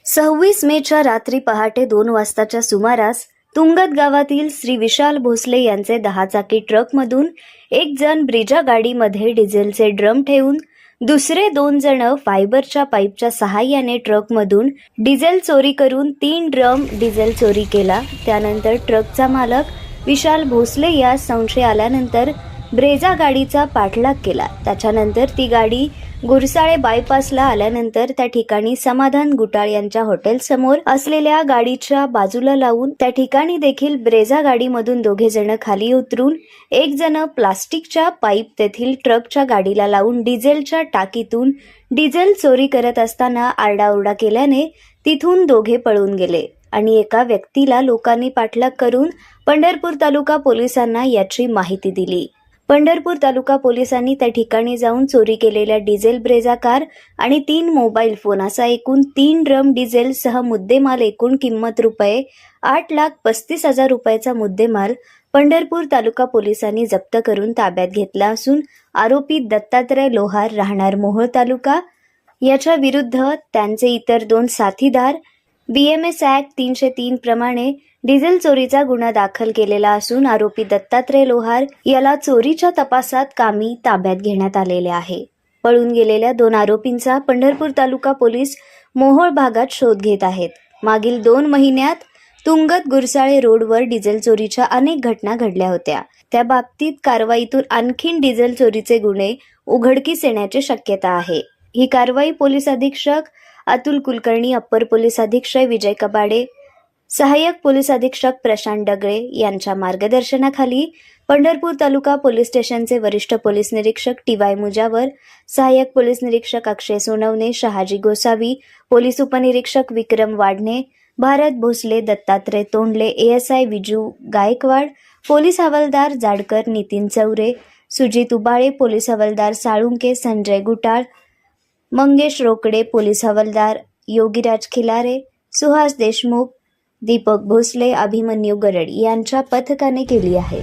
26 मेच्या रात्री पहाटे 2 वाजताच्या सुमारास तुंगत गावातील श्री विशाल भोसले यांचे 10 चाकी ट्रकमधून एक जण ब्रिजा गाडीमध्ये डिझेलचे ड्रम ठेवून दुसरे 2 जण फायबरच्या पाईपच्या सहाय्याने ट्रकमधून डिझेल चोरी करून 3 ड्रम डिझेल चोरी केला। त्यानंतर ट्रकचा मालक विशाल भोसले यास संशय आल्यानंतर ब्रेजा गाडीचा पाठलाग केला। त्याच्यानंतर ती गाडी गुरसाळे बायपासला आल्यानंतर त्या ठिकाणी समाधान गुटाळ यांच्या हॉटेल समोर असलेल्या गाडीच्या बाजूला लावून त्या ठिकाणी देखील ब्रेजा गाडीमधून 2 जण खाली उतरून एक जण प्लास्टिकच्या पाईप तेथील ट्रकच्या गाडीला लावून डिझेलच्या टाकीतून डिझेल चोरी करत असताना आरडाओरडा केल्याने तिथून 2 पळून गेले आणि एका व्यक्तीला लोकांनी पाठलाग करून पंढरपूर तालुका पोलिसांना याची माहिती दिली। पंढरपूर तालुका पोलिसांनी त्या ठिकाणी जाऊन चोरी केलेल्या डिझेल ब्रेजा कार आणि 3 मोबाईल फोन असा एकूण 3 ड्रम डिझेल सह मुद्देमाल एकूण किंमत रुपये 8,35,000 रुपयाचा मुद्देमाल पंढरपूर तालुका पोलिसांनी जप्त करून ताब्यात घेतला असून आरोपी दत्तात्रय लोहार राहणार मोहोळ तालुका याच्या विरुद्ध त्यांचे इतर 2 साथीदार BMS ऍक्ट 303 प्रमाणे डिझेल चोरीचा गुन्हा दाखल केलेला असून आरोपी दत्तात्रय लोहार याला चोरीच्या तपासात कामी ताब्यात घेण्यात आलेले आहे। पळून गेलेल्या 2 आरोपींचा पंढरपूर तालुका पोलीस मोहोळ भागात शोध घेत आहेत। मागील 2 महिन्यात तुंगत गुरसाळे रोडवर डिझेल चोरीच्या अनेक घटना घडल्या होत्या। त्या बाबतीत कारवाईतून आणखीन डिझेल चोरीचे गुन्हे उघडकीस येण्याची शक्यता आहे। ही कारवाई पोलीस अधीक्षक अतुल कुलकर्णी, अप्पर पोलीस अधीक्षक विजय कबाडे, सहाय्यक पोलीस अधीक्षक प्रशांत डगळे यांच्या मार्गदर्शनाखाली पंढरपूर तालुका पोलीस स्टेशनचे वरिष्ठ पोलीस निरीक्षक TY मुजावर, सहाय्यक पोलीस निरीक्षक अक्षय सोनवणे, शहाजी गोसावी, पोलीस उपनिरीक्षक विक्रम वाढणे, भारत भोसले, दत्तात्रय तोंडले, ASI विजू गायकवाड, पोलीस हवालदार जाडकर नितीन चौरे, सुजित उबाळे, पोलीस हवालदार साळुंके, संजय गुटाळ, मंगेश रोकडे, पोलीस हवालदार योगीराज खिलारे, सुहास देशमुख, दीपक भोसले, अभिमन्यू गरड यांच्या पथकाने केली आहे।